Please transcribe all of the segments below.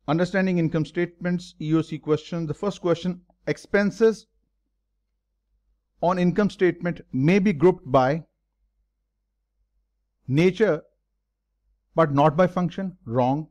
Understanding income statements, EOC question. The first question, expenses on income statement may be grouped by nature but not by function, wrong.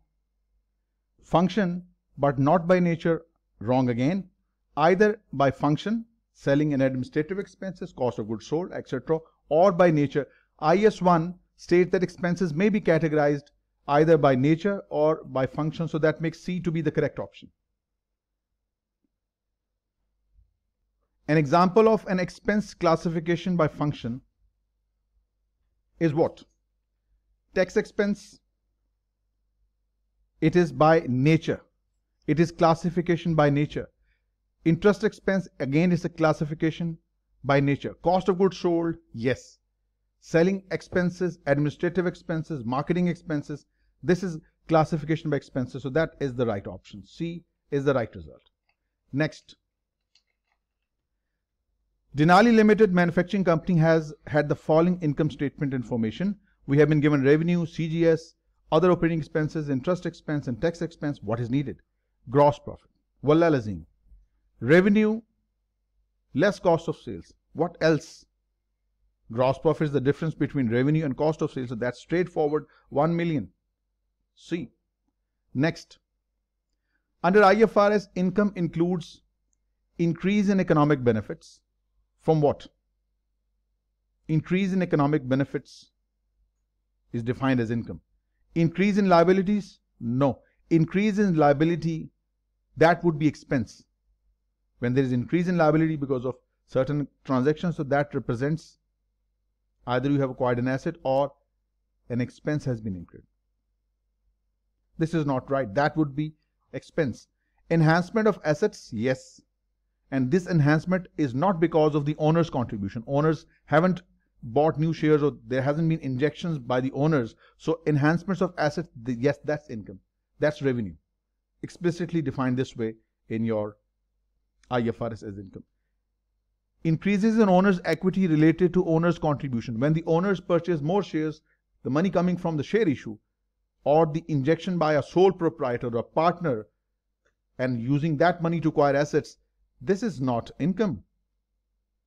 Function but not by nature, wrong again. Either by function, selling and administrative expenses, cost of goods sold, etc., or by nature. IS1 states that expenses may be categorized either by nature or by function, so that makes C to be the correct option. An example of an expense classification by function is what? Tax expense, it is by nature. It is classification by nature. Interest expense, again, is a classification by nature. Cost of goods sold, yes. Selling expenses, administrative expenses, marketing expenses, this is classification by expenses, so that is the right option. C is the right result. Next. Denali Limited Manufacturing Company has had the following income statement information. We have been given revenue, CGS, other operating expenses, interest expense, and tax expense. What is needed? Gross profit. Wallah lazim. Revenue less cost of sales. What else? Gross profit is the difference between revenue and cost of sales. So that's straightforward. 1 million. C. Next. Under IFRS, income includes increase in economic benefits. From what? Increase in economic benefits is defined as income. Increase in liabilities? No. Increase in liability, that would be expense. When there is increase in liability because of certain transactions, so that represents either you have acquired an asset or an expense has been incurred. This is not right. That would be expense. Enhancement of assets? Yes. And this enhancement is not because of the owner's contribution. Owners haven't bought new shares or there hasn't been injections by the owners. So enhancements of assets, yes, that's income. That's revenue. Explicitly defined this way in your IFRS as income. Increases in owner's equity related to owner's contribution. When the owners purchase more shares, the money coming from the share issue or the injection by a sole proprietor or a partner and using that money to acquire assets, this is not income.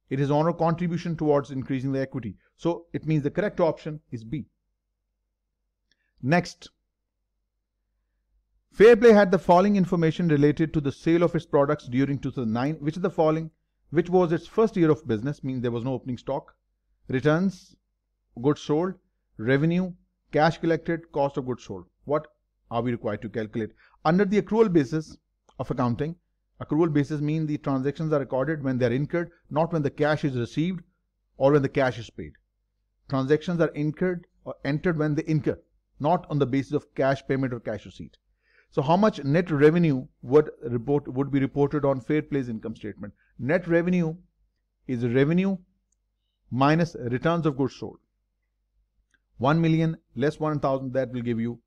It is owner contribution towards increasing the equity. So it means the correct option is B. Next. Fairplay had the following information related to the sale of its products during 2009. Which is the following? Which was its first year of business, means there was no opening stock. Returns, goods sold, revenue, cash collected, cost of goods sold. What are we required to calculate? Under the accrual basis of accounting, accrual basis means the transactions are recorded when they are incurred, not when the cash is received or when the cash is paid. Transactions are incurred or entered when they incur, not on the basis of cash payment or cash receipt. So how much net revenue would be reported on Fairplay's income statement? Net revenue is revenue minus returns of goods sold. 1 million less 1,000, that will give you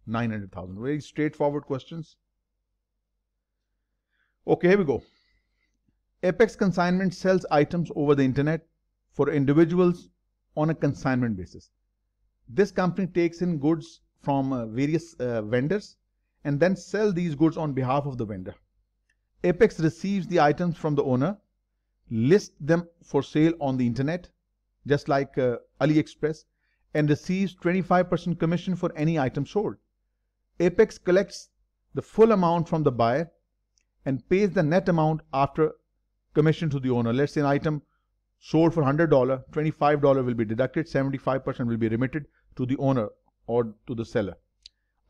900,000. Very straightforward questions. Okay, here we go. Apex Consignment sells items over the internet for individuals on a consignment basis. This company takes in goods from various vendors and then sell these goods on behalf of the vendor. Apex receives the items from the owner, lists them for sale on the internet, just like AliExpress, and receives 25% commission for any item sold. Apex collects the full amount from the buyer and pays the net amount after commission to the owner. Let's say an item sold for $100, $25 will be deducted, 75% will be remitted to the owner or to the seller.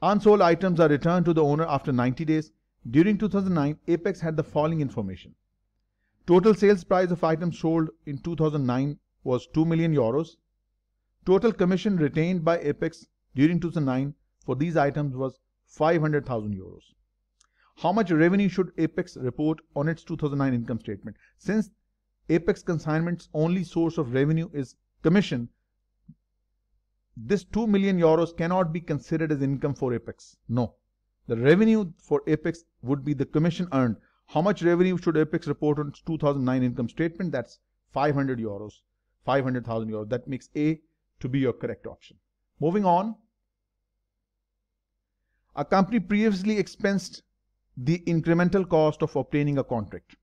Unsold items are returned to the owner after 90 days. During 2009, Apex had the following information. Total sales price of items sold in 2009 was 2 million euros. Total commission retained by Apex during 2009 for these items was 500,000 euros. How much revenue should Apex report on its 2009 income statement? Since Apex Consignment's only source of revenue is commission, this 2 million euros cannot be considered as income for Apex. No. The revenue for Apex would be the commission earned. How much revenue should Apex report on its 2009 income statement? That's 500 euros, 500,000 euros. That makes A to be your correct option. Moving on. A company previously expensed the incremental cost of obtaining a contract.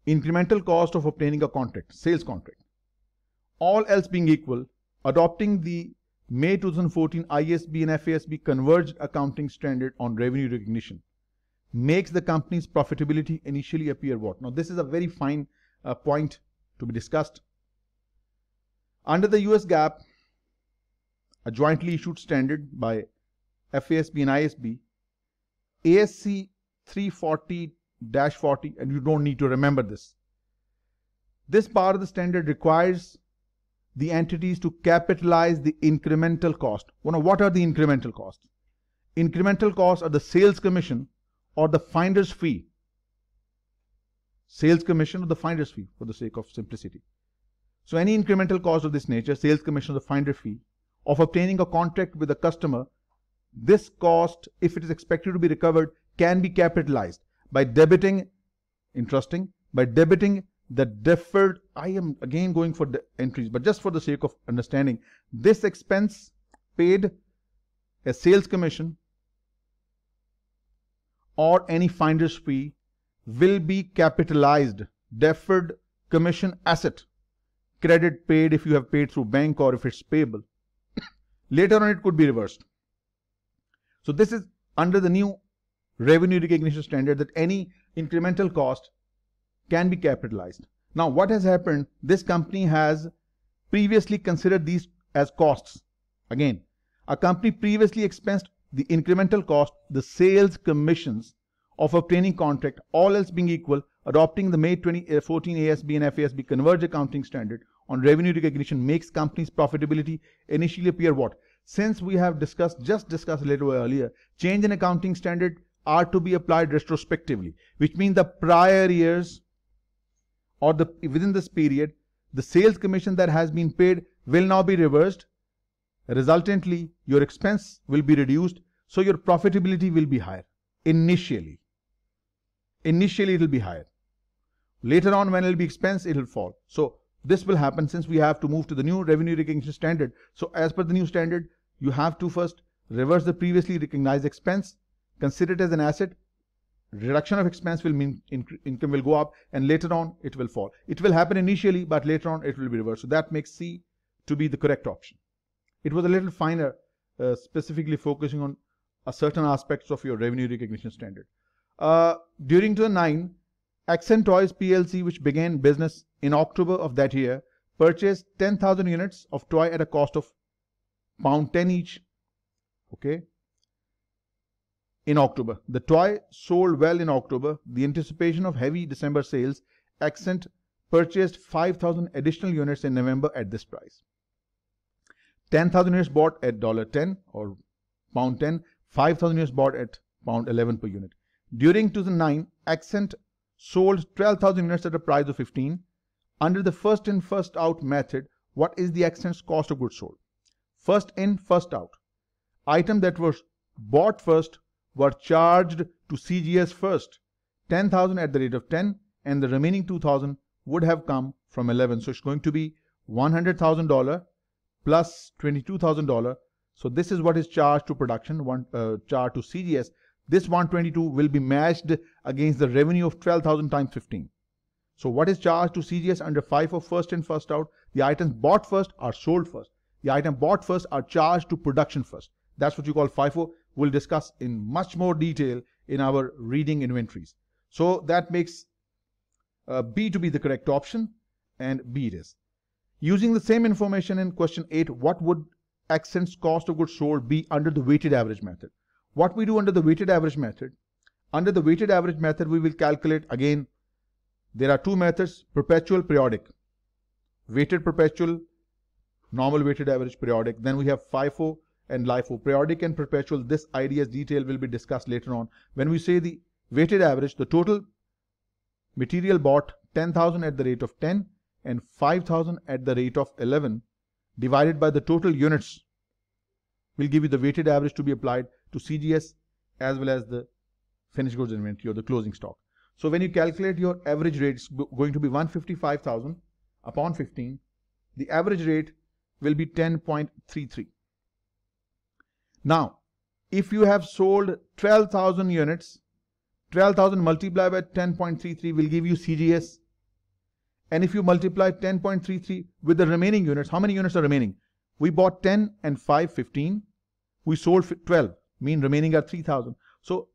Incremental cost of obtaining a contract, sales contract. All else being equal, adopting the May 2014 IASB and FASB converged accounting standard on revenue recognition makes the company's profitability initially appear what? Now this is a very fine point to be discussed. Under the US GAAP, a jointly issued standard by FASB and IASB, ASC 340-40, and you don't need to remember this. This part of the standard requires the entities to capitalize the incremental cost. Well, what are the incremental costs? Incremental costs are the sales commission or the finder's fee. Sales commission or the finder's fee, for the sake of simplicity. So any incremental cost of this nature, sales commission or the finder's fee, of obtaining a contract with a customer, this cost, if it is expected to be recovered, can be capitalized by debiting, by debiting the deferred, I am again going for the entries, but just for the sake of understanding, this expense paid as sales commission or any finder's fee will be capitalized, deferred commission asset, credit paid if you have paid through bank or if it's payable. Later on it could be reversed. So this is under the new revenue recognition standard that any incremental cost can be capitalized. Now what has happened, this company has previously considered these as costs. Again, a company previously expensed the incremental cost, the sales commissions of obtaining contract, all else being equal, adopting the May 2014 ASB and FASB converged accounting standard on revenue recognition makes company's profitability initially appear what? Since we have just discussed a little earlier, change in accounting standard are to be applied retrospectively, which means the prior years or within this period, the sales commission that has been paid will now be reversed. Resultantly, your expense will be reduced, so your profitability will be higher initially. Initially, it will be higher. Later on, when it will be expense, it will fall. So this will happen since we have to move to the new revenue recognition standard. So as per the new standard, you have to first reverse the previously recognized expense, consider it as an asset. Reduction of expense will mean income will go up, and later on it will fall. It will happen initially, but later on it will be reversed. So that makes C to be the correct option. It was a little finer, specifically focusing on a certain aspects of your revenue recognition standard. During 2009, Accent Toys PLC, which began business in October of that year, purchased 10,000 units of toy at a cost of £10 each. Okay. In October, the toy sold well in October. The anticipation of heavy December sales, Accent purchased 5,000 additional units in November at this price. 10,000 units bought at $10 or £10, 5,000 units bought at £11 per unit. During 2009, Accent sold 12,000 units at a price of 15. Under the first in, first out method, what is the Accent's cost of goods sold? First in, first out. Items that were bought first were charged to CGS first, 10,000 at the rate of 10, and the remaining 2,000 would have come from 11. So it's going to be $100,000 plus $22,000. So this is what is charged to production, charged to CGS. This 122 will be matched against the revenue of 12,000 times 15. So what is charged to CGS under FIFO, first in, first out? The items bought first are sold first. The item bought first are charged to production first. That's what you call FIFO. We'll discuss in much more detail in our reading inventories. So that makes B to be the correct option, and B it is. Using the same information in question 8, what would Accent's cost of goods sold be under the weighted average method? What we do under the weighted average method? Under the weighted average method, we will calculate again. There are two methods: perpetual, periodic. Weighted perpetual, normal weighted average, periodic. Then we have FIFO and LIFO. Periodic and perpetual, this idea's detail will be discussed later on. When we say the weighted average, the total material bought 10,000 at the rate of 10 and 5,000 at the rate of 11 divided by the total units will give you the weighted average to be applied to CGS as well as the finished goods inventory or the closing stock. So when you calculate your average rate, it's going to be 155,000 upon 15. The average rate will be 10.33. Now, If you have sold 12,000 units, 12,000 multiplied by 10.33 will give you CGS. And if you multiply 10.33 with the remaining units, how many units are remaining? We bought 10 and 5, 15. We sold 12, mean remaining are 3,000. So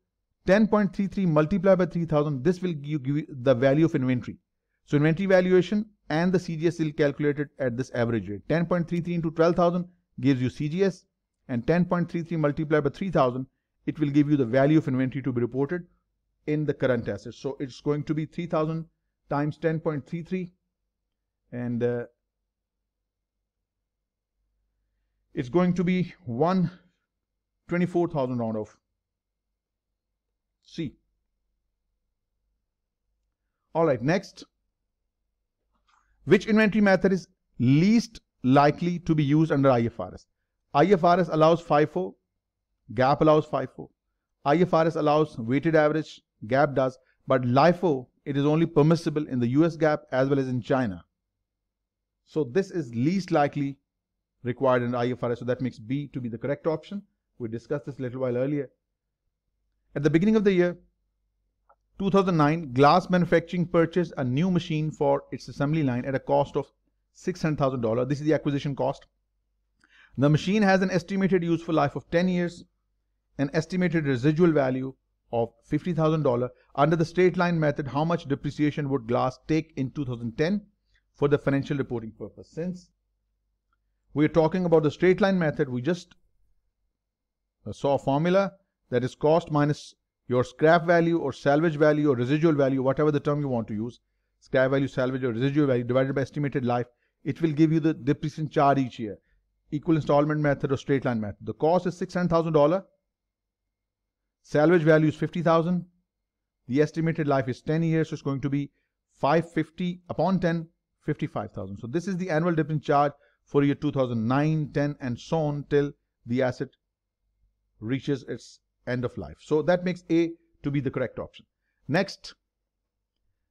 10.33 multiplied by 3,000, this will give you the value of inventory. So inventory valuation and the CGS will calculate it at this average rate. 10.33 into 12,000 gives you CGS, and 10.33 multiplied by 3,000, it will give you the value of inventory to be reported in the current assets. So it's going to be 3,000 times 10.33, and it's going to be 124,000 round off. C. All right, next. Which inventory method is least likely to be used under IFRS? IFRS allows FIFO, GAAP allows FIFO. IFRS allows weighted average, GAAP does, but LIFO, it is only permissible in the US GAAP as well as in China. So this is least likely required in IFRS, so that makes B to be the correct option. We discussed this a little while earlier. At the beginning of the year 2009, glass manufacturing purchased a new machine for its assembly line at a cost of $600,000. This is the acquisition cost. The machine has an estimated useful life of 10 years, an estimated residual value of $50,000. Under the straight line method, how much depreciation would glass take in 2010 for the financial reporting purpose? Since we are talking about the straight line method, we just saw a formula that is cost minus your scrap value or salvage value or residual value, whatever the term you want to use, scrap value, salvage or residual value divided by estimated life. It will give you the depreciation charge each year. Equal installment method or straight line method. The cost is $600,000. Salvage value is $50,000. The estimated life is 10 years, so it's going to be 550 upon 10, 55,000. So this is the annual depreciation charge for year 2009, 10, and so on till the asset reaches its end of life. So that makes A to be the correct option. Next,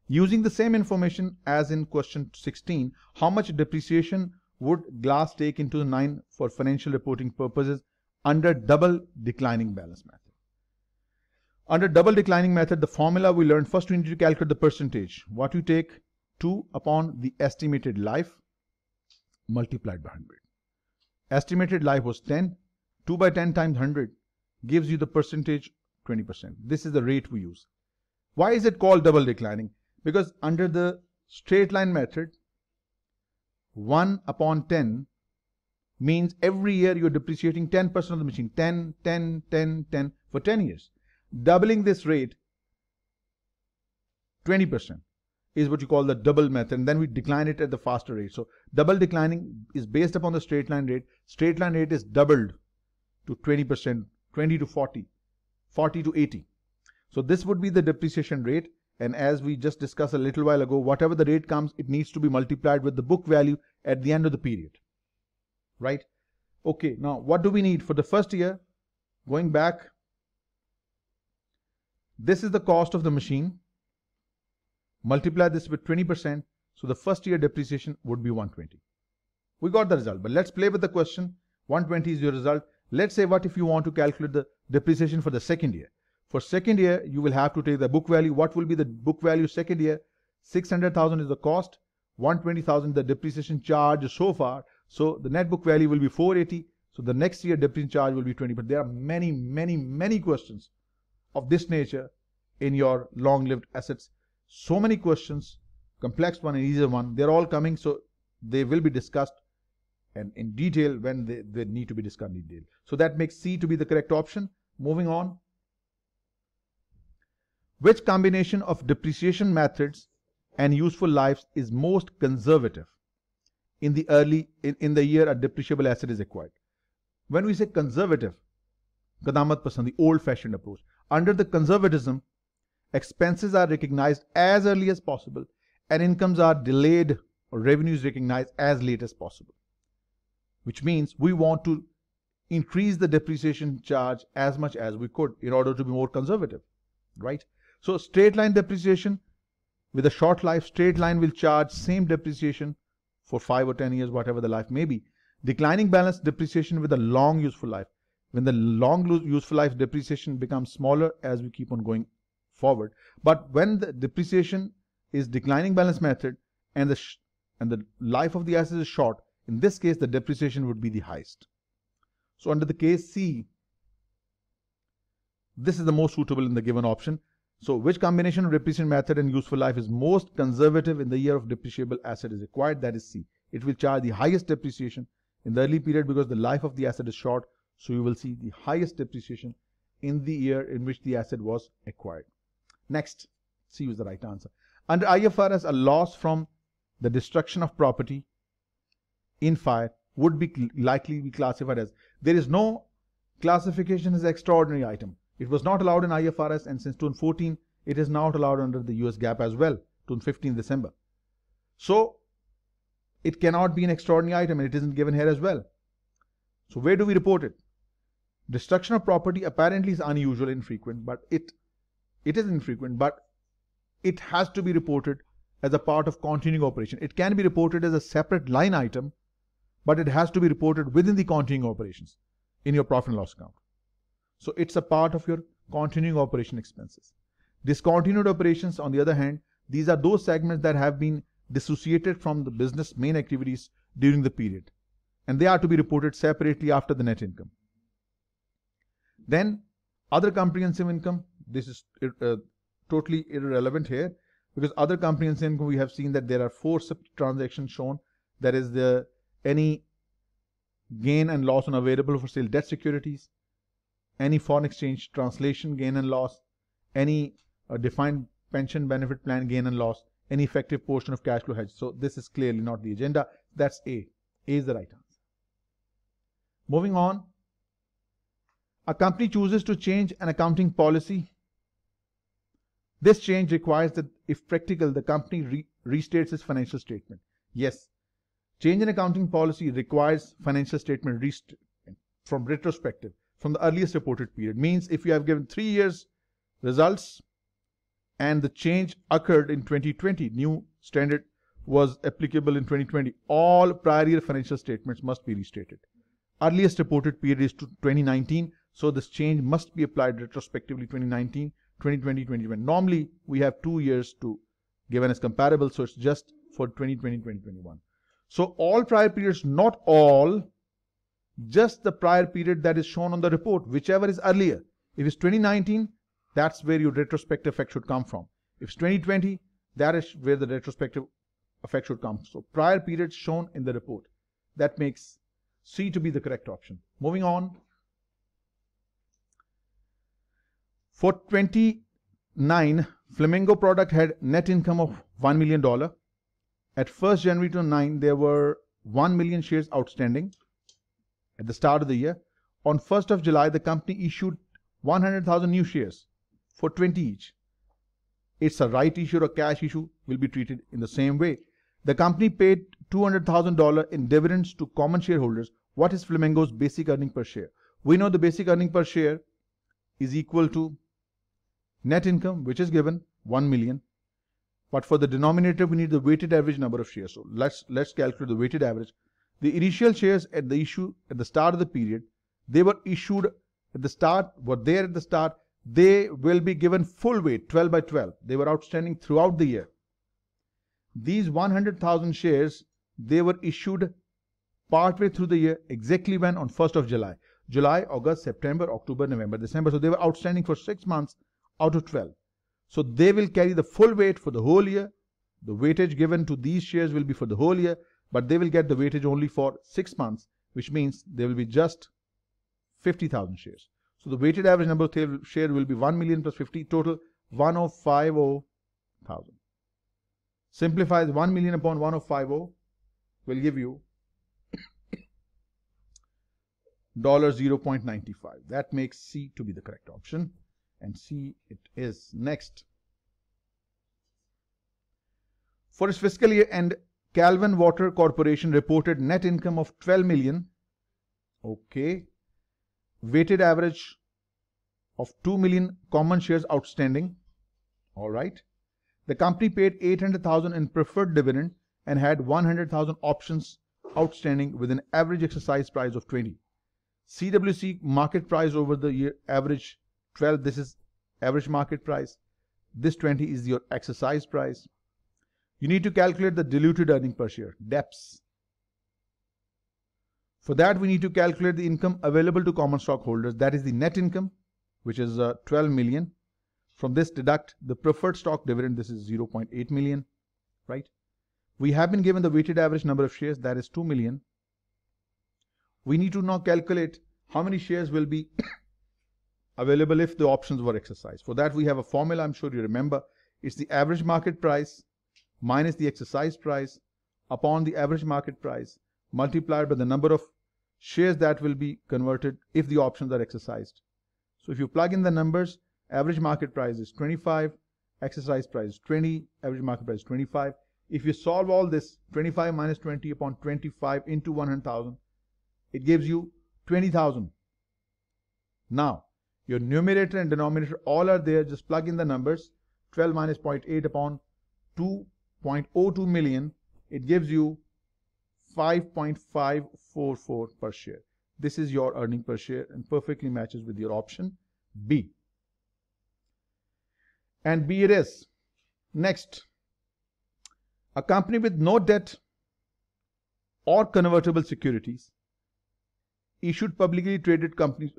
using the same information as in question 16, how much depreciation would glass take in 2009 for financial reporting purposes under double declining balance method? Under double declining method, the formula we learned, first we need to calculate the percentage. What you take 2 upon the estimated life multiplied by 100. Estimated life was 10. 2 by 10 times 100 gives you the percentage 20%. This is the rate we use. Why is it called double declining? Because under the straight line method, 1 upon 10 means every year you're depreciating 10% of the machine. 10, 10, 10, 10 for 10 years. Doubling this rate, 20%, is what you call the double method, and then we decline it at the faster rate. So double declining is based upon the straight line rate. Straight line rate is doubled to 20%, 20 to 40, 40 to 80. So this would be the depreciation rate, and as we just discussed a little while ago, whatever the rate comes, it needs to be multiplied with the book value at the end of the period, right? Okay, now what do we need for the first year? Going back, this is the cost of the machine. Multiply this with 20%, so the first year depreciation would be 120. We got the result, but let's play with the question. 120 is your result. Let's say, what if you want to calculate the depreciation for the second year? For second year, you will have to take the book value. What will be the book value second year? 600,000 is the cost, 120,000 the depreciation charge so far. So the net book value will be 480. So the next year depreciation charge will be 20. But there are many, many, many questions of this nature in your long-lived assets. So many questions, complex one and easier one. They're all coming, so they will be discussed and in detail when they need to be discussed in detail. So that makes C to be the correct option. Moving on. Which combination of depreciation methods and useful lives is most conservative in the year a depreciable asset is acquired? When we say conservative, Qadamat Pasand, the old-fashioned approach. Under the conservatism, expenses are recognized as early as possible and incomes are delayed or revenues recognized as late as possible. Which means we want to increase the depreciation charge as much as we could in order to be more conservative, right? So straight line depreciation with a short life, straight line will charge same depreciation for 5 or 10 years, whatever the life may be. Declining balance depreciation with a long useful life. when the long useful life depreciation becomes smaller as we keep on going forward. But when the depreciation is declining balance method and the life of the asset is short, in this case the depreciation would be the highest. So under the case C, this is the most suitable in the given option. So which combination of depreciation method and useful life is most conservative in the year of depreciable asset is acquired? That is C. It will charge the highest depreciation in the early period because the life of the asset is short. So you will see the highest depreciation in the year in which the asset was acquired. Next, C was the right answer. Under IFRS, a loss from the destruction of property in fire would be likely be classified as, there is no classification as extraordinary item. It was not allowed in IFRS, and since 2014 it is not allowed under the US GAAP as well, 2015 December. So it cannot be an extraordinary item, and it isn't given here as well. So where do we report it? Destruction of property apparently is unusual, infrequent, but it is infrequent, but it has to be reported as a part of continuing operation. It can be reported as a separate line item, but it has to be reported within the continuing operations in your profit and loss account. So it's a part of your continuing operation expenses. Discontinued operations, on the other hand, these are those segments that have been dissociated from the business main activities during the period, and they are to be reported separately after the net income. Then other comprehensive income, this is totally irrelevant here, because other comprehensive income, we have seen that there are 4 transactions shown. That is any gain and loss on available for sale debt securities, any foreign exchange translation gain and loss, any defined pension benefit plan gain and loss, any effective portion of cash flow hedge. So this is clearly not the agenda. That's A. A is the right answer. Moving on. A company chooses to change an accounting policy. This change requires that, if practical, the company restates its financial statement. Yes, change in accounting policy requires financial statement restatement from retrospective, from the earliest reported period. Means if you have given 3 years results and the change occurred in 2020, new standard was applicable in 2020, all prior year financial statements must be restated. Earliest reported period is to 2019, so this change must be applied retrospectively 2019, 2020, 2021. Normally we have 2 years to given as comparable, so it's just for 2020, 2021. So all prior periods, not all, just the prior period that is shown on the report, whichever is earlier. If it's 2019, that's where your retrospective effect should come from. If it's 2020, that is where the retrospective effect should come. So prior periods shown in the report. That makes C to be the correct option. Moving on. For 29, Flamingo product had net income of $1 million. At 1st January 2009, there were 1 million shares outstanding at the start of the year. On 1st of July, the company issued 100,000 new shares for 20 each. It's a right issue or cash issue, will be treated in the same way. The company paid $200,000 in dividends to common shareholders. What is Flamingo's basic earning per share? We know the basic earning per share is equal to net income, which is given 1 million. But for the denominator, we need the weighted average number of shares. So let's calculate the weighted average. The initial shares at the start of the period, they were issued at the start, were there at the start. They will be given full weight, 12 by 12. They were outstanding throughout the year. These 100,000 shares, they were issued partway through the year, exactly when? On 1st of July. July, August, September, October, November, December. So they were outstanding for 6 months out of 12. So they will carry the full weight for the whole year. The weightage given to these shares will be for the whole year, but they will get the weightage only for 6 months, which means there will be just 50,000 shares. So the weighted average number of share will be 1 million plus 50, total 1050,000. Simplifies 1 million upon 1050 will give you $0.95. That makes C to be the correct option, and C it is. Next. For its fiscal year end, Calvin Water Corporation reported net income of 12 million. Okay. Weighted average of 2 million common shares outstanding. All right. The company paid 800,000 in preferred dividend and had 100,000 options outstanding with an average exercise price of 20. CWC market price over the year, average 12, this is average market price. This 20 is your exercise price. You need to calculate the diluted earning per share, DEPS. For that, we need to calculate the income available to common stockholders. That is the net income, which is 12 million. From this, deduct the preferred stock dividend. This is 0.8 million, right? We have been given the weighted average number of shares, that is 2 million. We need to now calculate how many shares will be available if the options were exercised. For that, we have a formula, I'm sure you remember. It's the average market price minus the exercise price upon the average market price multiplied by the number of shares that will be converted if the options are exercised. So if you plug in the numbers, average market price is 25, exercise price is 20, average market price is 25. If you solve all this, 25 minus 20 upon 25 into 100,000, it gives you 20,000. Now, your numerator and denominator all are there. Just plug in the numbers. 12 minus 0.8 upon 2.02 million. It gives you 5.544 per share. This is your earning per share and perfectly matches with your option B. And B it is. Next, a company with no debt or convertible securities issued publicly traded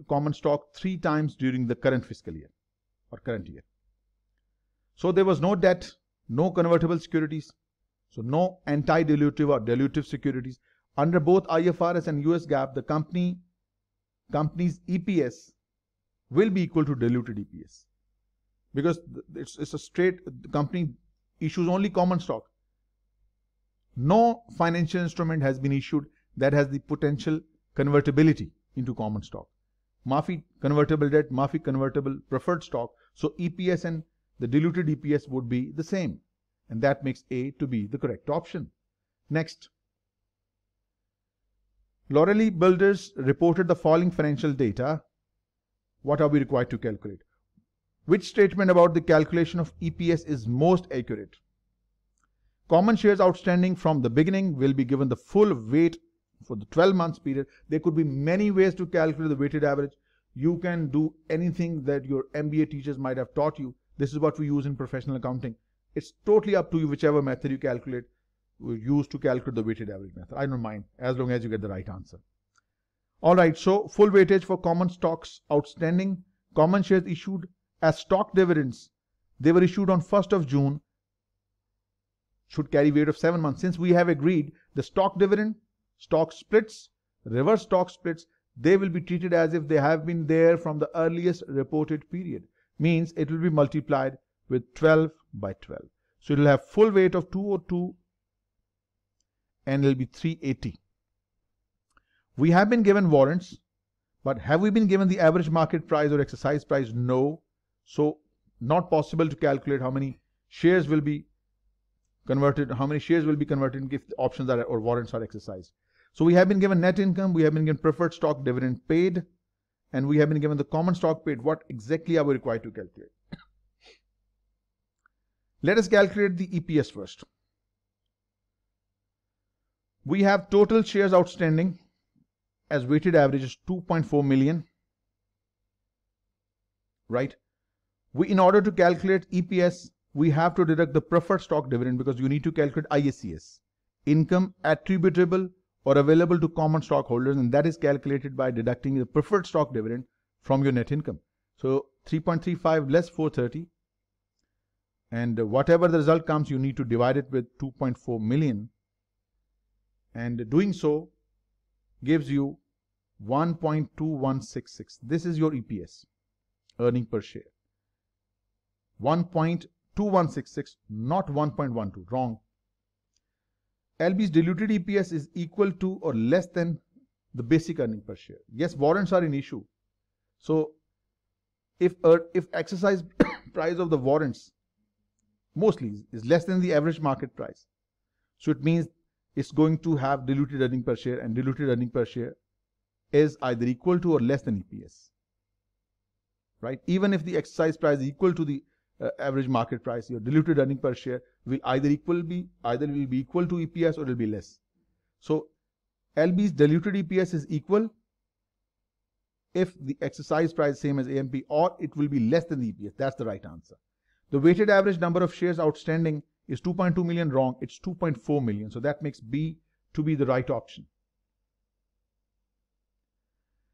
common stock 3 times during the current fiscal year or current year. So there was no debt, no convertible securities, so no anti-dilutive or dilutive securities. Under both IFRS and US GAAP, the company's EPS will be equal to diluted EPS because it's a straight, the company issues only common stock. No financial instrument has been issued that has the potential convertibility into common stock. Mafi convertible debt, Mafi convertible preferred stock. So EPS and the diluted EPS would be the same. And that makes A to be the correct option. Next. Lorelei Builders reported the following financial data. What are we required to calculate? Which statement about the calculation of EPS is most accurate? Common shares outstanding from the beginning will be given the full weight for the 12 months period. There could be many ways to calculate the weighted average. You can do anything that your MBA teachers might have taught you. This is what we use in professional accounting. It's totally up to you, whichever method you calculate, we use to calculate the weighted average method. I don't mind, as long as you get the right answer. Alright, so full weightage for common stocks outstanding. Common shares issued as stock dividends. They were issued on 1st of June. Should carry weight of 7 months. Since we have agreed the stock dividend, stock splits, reverse stock splits, they will be treated as if they have been there from the earliest reported period. Means it will be multiplied with 12 by 12. So it will have full weight of 202 and it will be 380. We have been given warrants, but have we been given the average market price or exercise price? No. So not possible to calculate how many shares will be converted, if the options are or warrants are exercised. So we have been given net income, we have been given preferred stock dividend paid, and we have been given the common stock paid. What exactly are we required to calculate? Let us calculate the EPS first. We have total shares outstanding as weighted average is 2.4 million. Right? In order to calculate EPS, we have to deduct the preferred stock dividend because you need to calculate IACS, income attributable or available to common stockholders, and that is calculated by deducting the preferred stock dividend from your net income. So 3.35 less 430, and whatever the result comes, you need to divide it with 2.4 million, and doing so gives you 1.2166. This is your EPS, earning per share. 1.2166, not 1.12, wrong. LB's diluted EPS is equal to or less than the basic earning per share. Yes, warrants are an issue. So if exercise price of the warrants mostly is less than the average market price, so it means it's going to have diluted earning per share, and diluted earning per share is either equal to or less than EPS. Right? Even if the exercise price is equal to the average market price, your diluted earning per share will either will be equal to EPS or it will be less. So LB's diluted EPS is equal if the exercise price is same as AMP, or it will be less than the EPS. That's the right answer. The weighted average number of shares outstanding is 2.2 million. Wrong. It's 2.4 million. So that makes B to be the right option.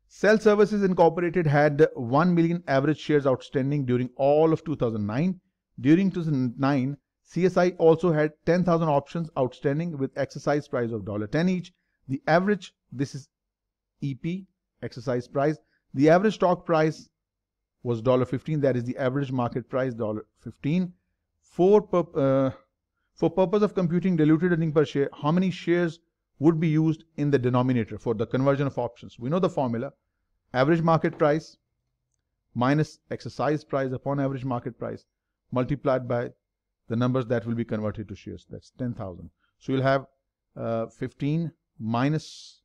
Cell Services Incorporated had 1 million average shares outstanding during all of 2009. During 2009, CSI also had 10,000 options outstanding with exercise price of $10 each. The average, this is EP, exercise price. The average stock price was $15. That is the average market price, $15. For purpose of computing diluted earning per share, how many shares would be used in the denominator for the conversion of options? We know the formula. Average market price minus exercise price upon average market price multiplied by the numbers that will be converted to shares. That's 10,000. So you'll have 15 minus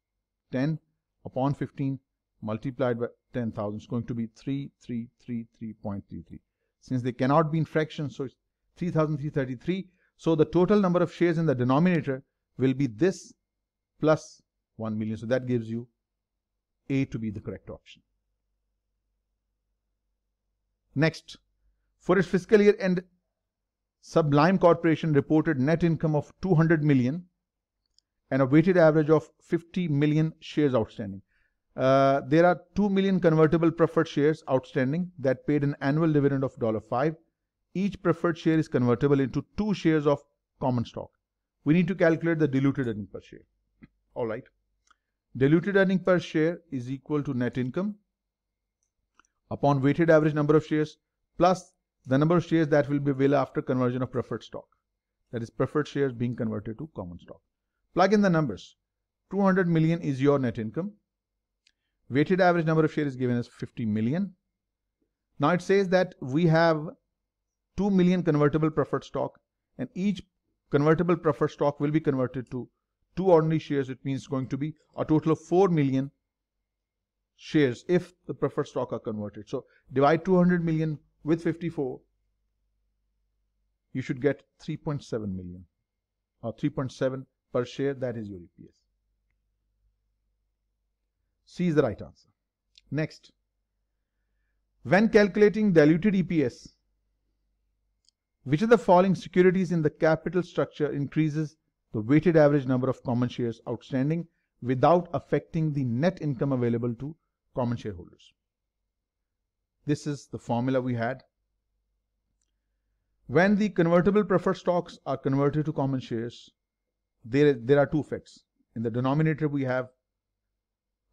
10 upon 15 multiplied by 10,000. It's going to be 3333.33. Since they cannot be in fractions, so it's 3,333. So the total number of shares in the denominator will be this plus 1 million. So that gives you A to be the correct option. Next, for its fiscal year end, Sublime Corporation reported net income of 200 million and a weighted average of 50 million shares outstanding. There are 2 million convertible preferred shares outstanding that paid an annual dividend of $5. Each preferred share is convertible into 2 shares of common stock. We need to calculate the diluted earning per share. All right. Diluted earning per share is equal to net income upon weighted average number of shares plus the number of shares that will be available after conversion of preferred stock. That is preferred shares being converted to common stock. Plug in the numbers. 200 million is your net income. Weighted average number of shares is given as 50 million. Now it says that we have 2 million convertible preferred stock, and each convertible preferred stock will be converted to 2 ordinary shares. It means it's going to be a total of 4 million shares if the preferred stock are converted. So divide 200 million with 54, you should get 3.7 million or 3.7 per share. That is your EPS. C is the right answer. Next, when calculating diluted EPS, which of the following securities in the capital structure increases the weighted average number of common shares outstanding without affecting the net income available to common shareholders? This is the formula we had. When the convertible preferred stocks are converted to common shares, there are 2 effects. In the denominator, we have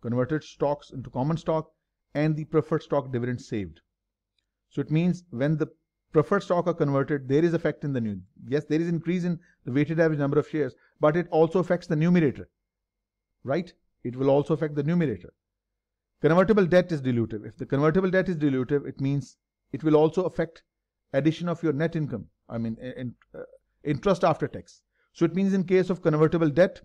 converted stocks into common stock and the preferred stock dividend saved. So it means when the preferred stock are converted, there is effect in the new. Yes, there is increase in the weighted average number of shares, but it also affects the numerator, right? It will also affect the numerator. Convertible debt is dilutive. If the convertible debt is dilutive, it means it will also affect addition of your net income. I mean, interest after tax. So it means in case of convertible debt,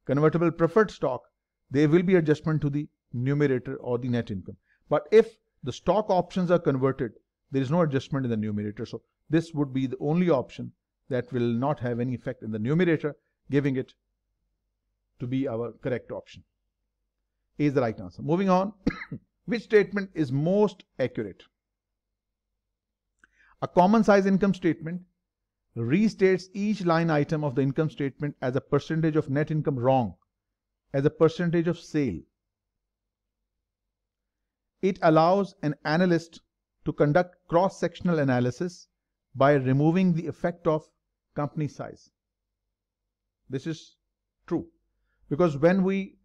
convertible preferred stock, there will be adjustment to the numerator or the net income. But if the stock options are converted, there is no adjustment in the numerator. So this would be the only option that will not have any effect in the numerator, giving it to be our correct option. A is the right answer. Moving on, which statement is most accurate? A common size income statement restates each line item of the income statement as a percentage of net income. Wrong. As a percentage of sale. It allows an analyst to conduct cross-sectional analysis by removing the effect of company size. This is true, because when we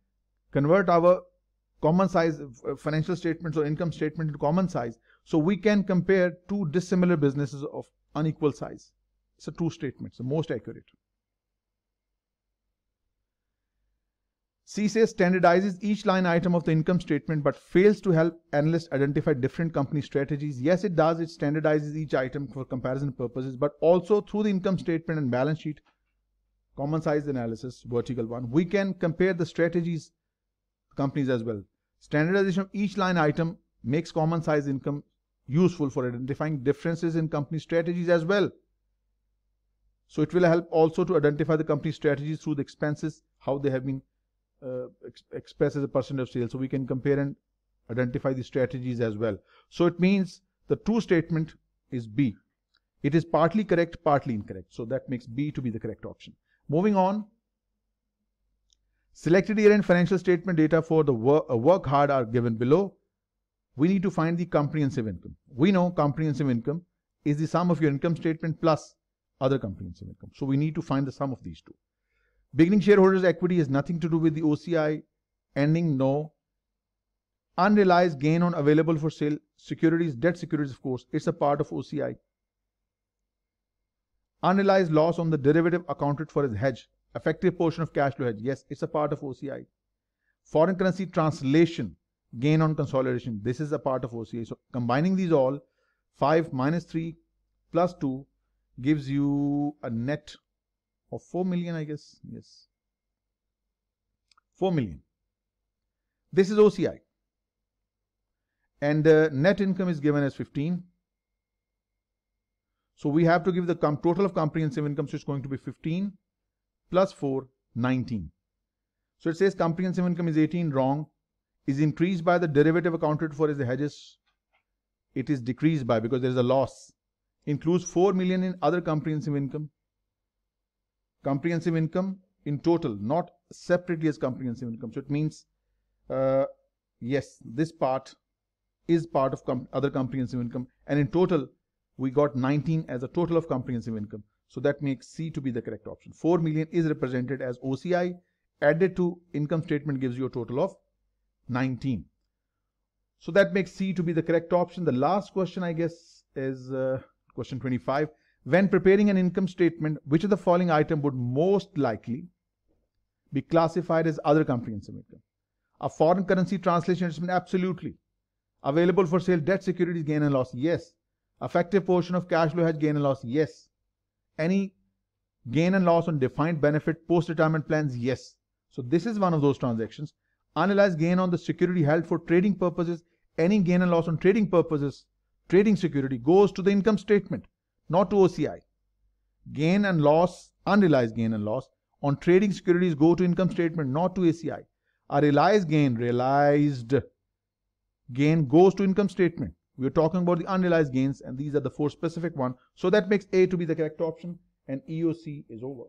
convert our common size financial statements or income statement into common size, so we can compare 2 dissimilar businesses of unequal size. It's a true statement, it's the most accurate. C says standardizes each line item of the income statement but fails to help analysts identify different company strategies. Yes, it does. It standardizes each item for comparison purposes, but also through the income statement and balance sheet, common size analysis, vertical one, we can compare the strategies companies as well. Standardization of each line item makes common size income useful for identifying differences in company strategies as well. So it will help also to identify the company strategies through the expenses, how they have been expressed as a percent of sales. So we can compare and identify the strategies as well. So it means the true statement is B. It is partly correct, partly incorrect. So that makes B to be the correct option. Moving on. Selected year-end financial statement data for the work hard are given below. We need to find the comprehensive income. We know comprehensive income is the sum of your income statement plus other comprehensive income. So we need to find the sum of these two. Beginning shareholders' equity has nothing to do with the OCI. Ending, no. Unrealized gain on available for sale securities, debt securities, of course, it's a part of OCI. Unrealized loss on the derivative accounted for as hedge, effective portion of cash flow hedge, yes, it's a part of OCI. Foreign currency translation, gain on consolidation, this is a part of OCI. So combining these all, 5 minus 3 plus 2 gives you a net of 4 million, I guess. Yes. 4 million. This is OCI. And net income is given as 15. So we have to give the total of comprehensive income, so it's going to be 15 plus 4, 19. So it says comprehensive income is 18, wrong. Is increased by the derivative accounted for as the hedges. It is decreased by because there is a loss. Includes 4 million in other comprehensive income. Comprehensive income in total, not separately as comprehensive income. So it means, yes, this part is part of other comprehensive income. And in total, we got 19 as a total of comprehensive income. So that makes C to be the correct option. 4 million is represented as OCI. Added to income statement gives you a total of 19. So that makes C to be the correct option. The last question, I guess, is question 25. When preparing an income statement, which of the following item would most likely be classified as other comprehensive income? A foreign currency translation adjustment, absolutely. Available for sale debt securities, gain and loss, yes. Effective portion of cash flow hedge, gain and loss, yes. Any gain and loss on defined benefit post-retirement plans, yes. So this is one of those transactions. Unrealized gain on the security held for trading purposes, any gain and loss on trading purposes, trading security goes to the income statement, not to OCI. Gain and loss, unrealized gain and loss on trading securities go to income statement, not to ACI. A realized gain goes to income statement. We are talking about the unrealized gains, and these are the 4 specific ones. So that makes A to be the correct option, and EOC is over.